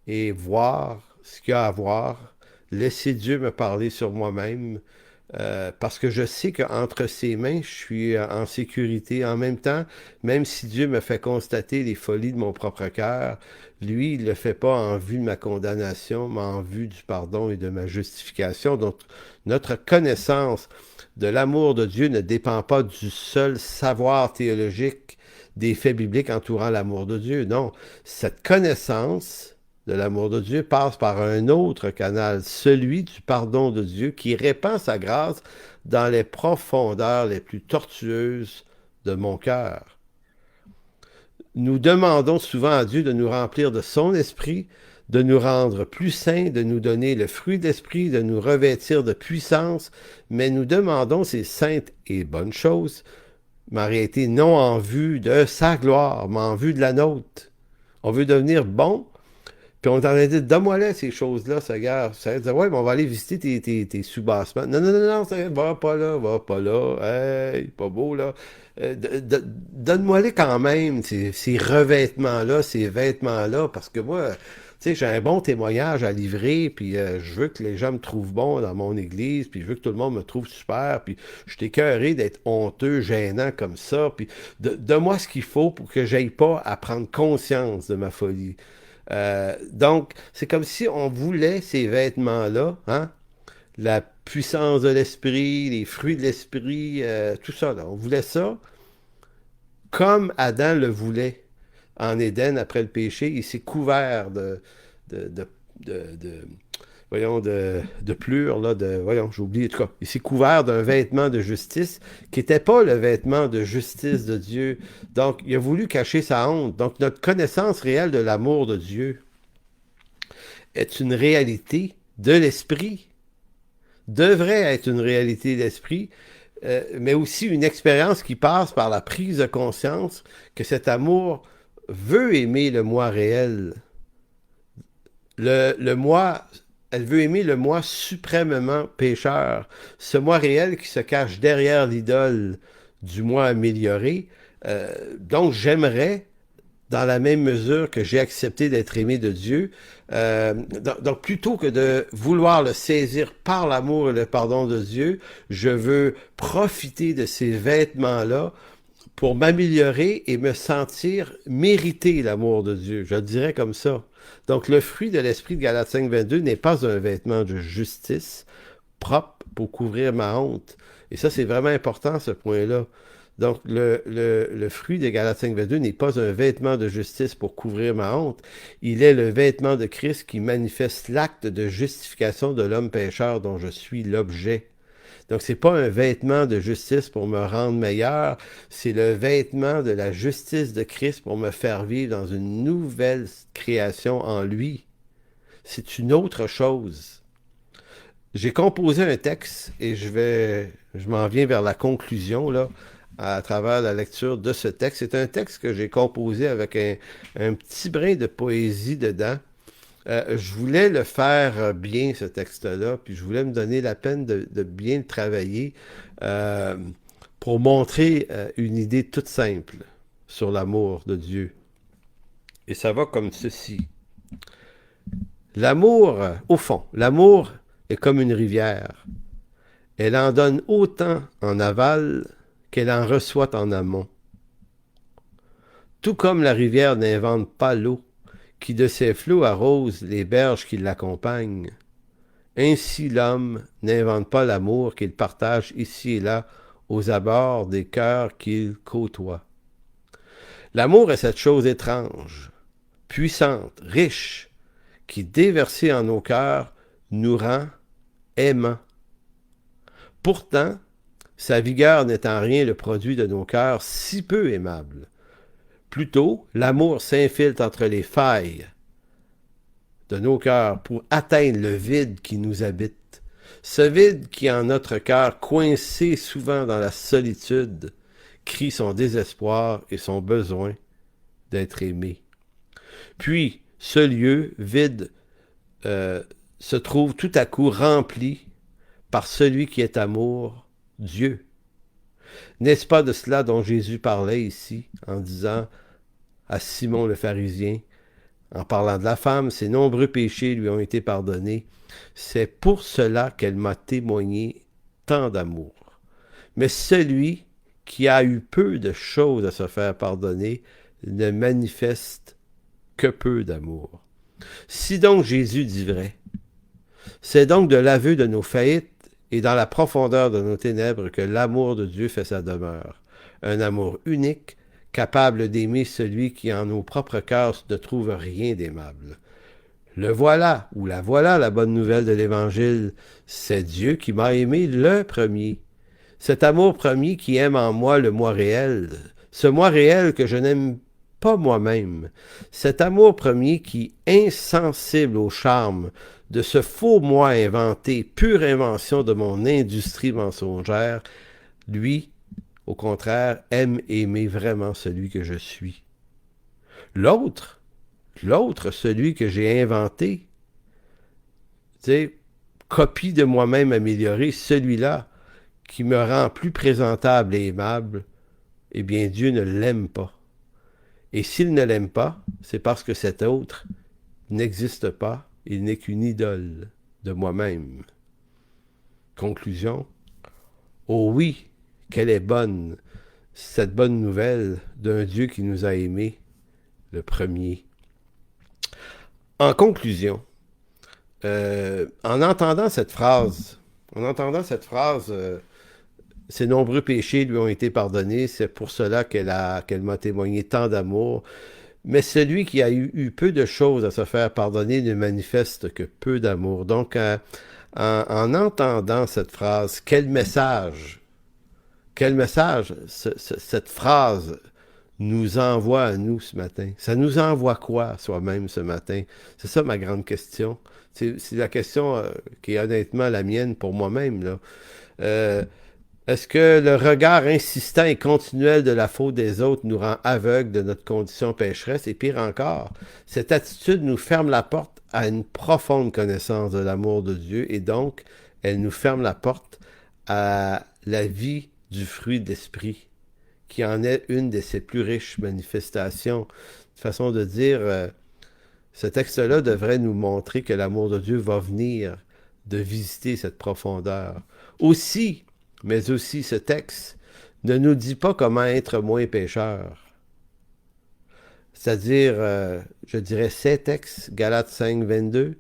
et voir ce qu'il y a à voir, laisser Dieu me parler sur moi-même, parce que je sais qu'entre ses mains, je suis en sécurité. En même temps, même si Dieu me fait constater les folies de mon propre cœur, lui, il ne le fait pas en vue de ma condamnation, mais en vue du pardon et de ma justification. Donc, notre connaissance de l'amour de Dieu ne dépend pas du seul savoir théologique des faits bibliques entourant l'amour de Dieu. Non, cette connaissance de l'amour de Dieu passe par un autre canal, celui du pardon de Dieu qui répand sa grâce dans les profondeurs les plus tortueuses de mon cœur. Nous demandons souvent à Dieu de nous remplir de son esprit, de nous rendre plus saints, de nous donner le fruit de l'esprit, de nous revêtir de puissance, mais nous demandons ces saintes et bonnes choses, mais en réalité non en vue de sa gloire, mais en vue de la nôtre. On veut devenir bon, puis on est en train de dire, donne-moi-là ces choses-là, ça gars. Ça veut dire, ouais, mais on va aller visiter tes sous-bassements. Non, ça va pas là, hey, pas beau là. Donne-moi-les quand même, ces revêtements-là, ces vêtements-là, parce que moi, sais, j'ai un bon témoignage à livrer, puis je veux que les gens me trouvent bon dans mon église, puis je veux que tout le monde me trouve super, puis je suis écœuré d'être honteux, gênant comme ça, puis donne-moi ce qu'il faut pour que j'aille pas à prendre conscience de ma folie. Donc, c'est comme si on voulait ces vêtements-là, hein? La puissance de l'esprit, les fruits de l'esprit, tout ça, là. On voulait ça comme Adam le voulait en Éden après le péché. Il s'est couvert de, de, de- voyons, de plure, là, voyons, j'ai oublié, en tout cas, il s'est couvert d'un vêtement de justice qui n'était pas le vêtement de justice de Dieu. Donc, il a voulu cacher sa honte. Donc, notre connaissance réelle de l'amour de Dieu est une réalité de l'esprit, devrait être une réalité d'esprit, mais aussi une expérience qui passe par la prise de conscience que cet amour veut aimer le moi réel. Le moi, elle veut aimer le moi suprêmement pécheur, ce moi réel qui se cache derrière l'idole du moi amélioré. Donc j'aimerais, dans la même mesure que j'ai accepté d'être aimé de Dieu, donc plutôt que de vouloir le saisir par l'amour et le pardon de Dieu, je veux profiter de ces vêtements-là pour m'améliorer et me sentir mériter l'amour de Dieu. Je le dirais comme ça. Donc, le fruit de l'esprit de Galates 5:22 n'est pas un vêtement de justice propre pour couvrir ma honte. Et ça, c'est vraiment important, ce point-là. Donc, le fruit de Galates 5:22 n'est pas un vêtement de justice pour couvrir ma honte. Il est le vêtement de Christ qui manifeste l'acte de justification de l'homme pécheur dont je suis l'objet. Donc, c'est pas un vêtement de justice pour me rendre meilleur, c'est le vêtement de la justice de Christ pour me faire vivre dans une nouvelle création en lui. C'est une autre chose. J'ai composé un texte et je m'en viens vers la conclusion, là, à travers la lecture de ce texte. C'est un texte que j'ai composé avec un petit brin de poésie dedans. Je voulais le faire bien, ce texte-là, puis je voulais me donner la peine de bien le travailler pour montrer une idée toute simple sur l'amour de Dieu. Et ça va comme ceci. L'amour, au fond, l'amour est comme une rivière. Elle en donne autant en aval qu'elle en reçoit en amont. Tout comme la rivière n'invente pas l'eau, qui de ses flots arrose les berges qui l'accompagnent. Ainsi l'homme n'invente pas l'amour qu'il partage ici et là aux abords des cœurs qu'il côtoie. L'amour est cette chose étrange, puissante, riche, qui, déversée en nos cœurs, nous rend aimants. Pourtant, sa vigueur n'est en rien le produit de nos cœurs si peu aimables. Plutôt, l'amour s'infiltre entre les failles de nos cœurs pour atteindre le vide qui nous habite. Ce vide qui, en notre cœur, coincé souvent dans la solitude, crie son désespoir et son besoin d'être aimé. Puis, ce lieu vide se trouve tout à coup rempli par celui qui est amour, Dieu. N'est-ce pas de cela dont Jésus parlait ici, en disant à Simon le pharisien, en parlant de la femme, ses nombreux péchés lui ont été pardonnés. C'est pour cela qu'elle m'a témoigné tant d'amour. Mais celui qui a eu peu de choses à se faire pardonner ne manifeste que peu d'amour. Si donc Jésus dit vrai, c'est donc de l'aveu de nos faillites et dans la profondeur de nos ténèbres que l'amour de Dieu fait sa demeure. Un amour unique, capable d'aimer celui qui en nos propres cœurs ne trouve rien d'aimable. Le voilà, ou la voilà, la bonne nouvelle de l'Évangile. C'est Dieu qui m'a aimé le premier. Cet amour premier qui aime en moi le moi réel, ce moi réel que je n'aime pas moi-même. Cet amour premier qui, insensible au charme de ce faux moi inventé, pure invention de mon industrie mensongère, lui, au contraire, aime aimer vraiment celui que je suis. L'autre, celui que j'ai inventé, tu sais, copie de moi-même améliorée, celui-là qui me rend plus présentable et aimable, eh bien Dieu ne l'aime pas. Et s'il ne l'aime pas, c'est parce que cet autre n'existe pas, il n'est qu'une idole de moi-même. Conclusion. Oh oui, quelle est bonne cette bonne nouvelle d'un Dieu qui nous a aimés, le premier. En conclusion, en entendant cette phrase, ses nombreux péchés lui ont été pardonnés, c'est pour cela qu'elle m'a témoigné tant d'amour. Mais celui qui a eu peu de choses à se faire pardonner ne manifeste que peu d'amour. Donc, en entendant cette phrase, quel message cette phrase nous envoie à nous ce matin? Ça nous envoie quoi soi-même ce matin? C'est ça ma grande question. C'est la question qui est honnêtement la mienne pour moi-même, là. Est-ce que le regard insistant et continuel de la faute des autres nous rend aveugles de notre condition pécheresse? Et pire encore, cette attitude nous ferme la porte à une profonde connaissance de l'amour de Dieu et donc, elle nous ferme la porte à la vie du fruit de l'esprit, qui en est une de ses plus riches manifestations. Une façon de dire, ce texte-là devrait nous montrer que l'amour de Dieu va venir de visiter cette profondeur. Aussi, mais aussi ce texte ne nous dit pas comment être moins pécheur. C'est-à-dire, je dirais ces textes, Galates 5, 22,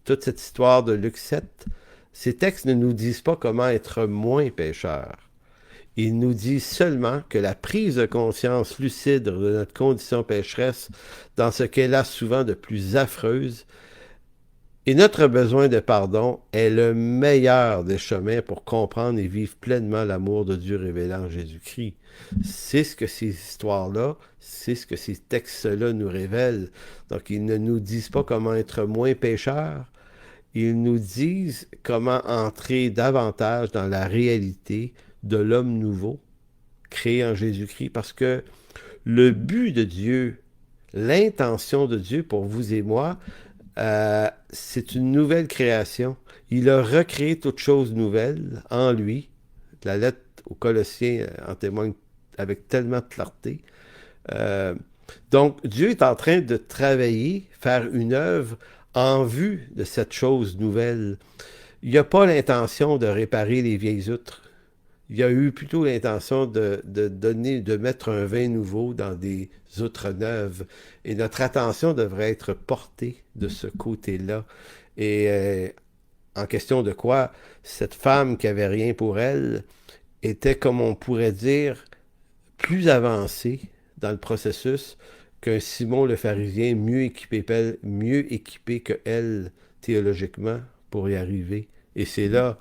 toute cette histoire de Luc 7, ces textes ne nous disent pas comment être moins pécheur. Ils nous disent seulement que la prise de conscience lucide de notre condition pécheresse dans ce qu'elle a souvent de plus affreuse et notre besoin de pardon est le meilleur des chemins pour comprendre et vivre pleinement l'amour de Dieu révélé en Jésus-Christ. C'est ce que ces histoires-là, c'est ce que ces textes-là nous révèlent. Donc, ils ne nous disent pas comment être moins pécheurs, ils nous disent comment entrer davantage dans la réalité de l'homme nouveau, créé en Jésus-Christ, parce que le but de Dieu, l'intention de Dieu pour vous et moi, c'est une nouvelle création. Il a recréé toute chose nouvelle en lui. La lettre aux Colossiens en témoigne avec tellement de clarté. Donc, Dieu est en train de travailler, faire une œuvre en vue de cette chose nouvelle. Il n'a pas l'intention de réparer les vieilles outres. Il a eu plutôt l'intention de mettre un vin nouveau dans des outres neuves. Et notre attention devrait être portée de ce côté-là. Et en question de quoi, cette femme qui avait rien pour elle était, comme on pourrait dire, plus avancée dans le processus qu'un Simon le pharisien mieux équipé que elle théologiquement pour y arriver. Et c'est là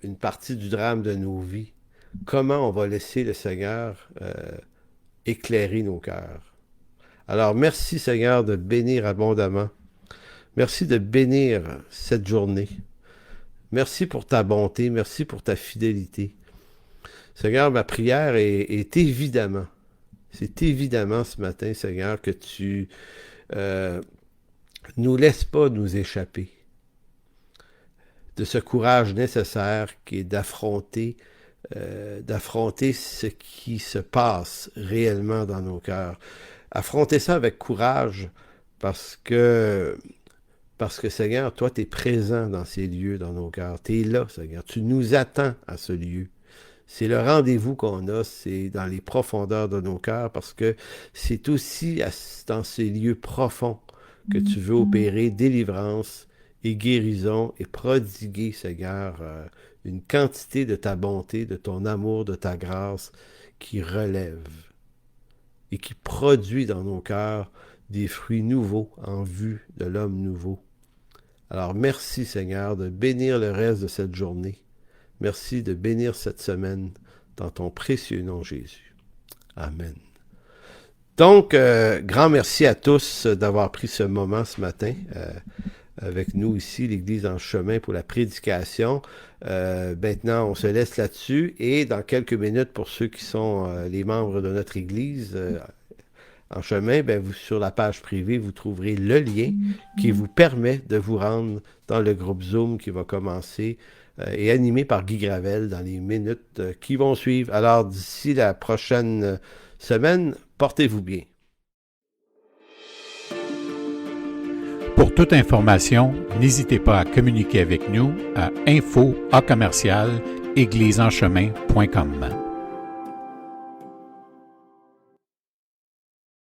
une partie du drame de nos vies. Comment on va laisser le Seigneur éclairer nos cœurs. Alors, merci Seigneur de bénir abondamment. Merci de bénir cette journée. Merci pour ta bonté, merci pour ta fidélité. Seigneur, ma prière est évidemment, c'est évidemment ce matin, Seigneur, que tu nous laisses pas nous échapper de ce courage nécessaire qui est d'affronter ce qui se passe réellement dans nos cœurs. Affronter ça avec courage parce que Seigneur, toi, tu es présent dans ces lieux, dans nos cœurs. Tu es là, Seigneur. Tu nous attends à ce lieu. C'est le rendez-vous qu'on a, c'est dans les profondeurs de nos cœurs parce que c'est aussi dans ces lieux profonds que tu veux opérer délivrance et guérison et prodiguer, Seigneur, une quantité de ta bonté, de ton amour, de ta grâce qui relève et qui produit dans nos cœurs des fruits nouveaux en vue de l'homme nouveau. Alors merci, Seigneur, de bénir le reste de cette journée. Merci de bénir cette semaine dans ton précieux nom, Jésus. Amen. Donc, grand merci à tous d'avoir pris ce moment ce matin avec nous ici, l'Église en chemin pour la prédication. Maintenant, on se laisse là-dessus et dans quelques minutes, pour ceux qui sont les membres de notre Église en chemin, sur la page privée, vous trouverez le lien qui vous permet de vous rendre dans le groupe Zoom qui va commencer et animé par Guy Gravel dans les minutes qui vont suivre. Alors, d'ici la prochaine semaine, portez-vous bien. Pour toute information, n'hésitez pas à communiquer avec nous à info@églisesenchemin.com.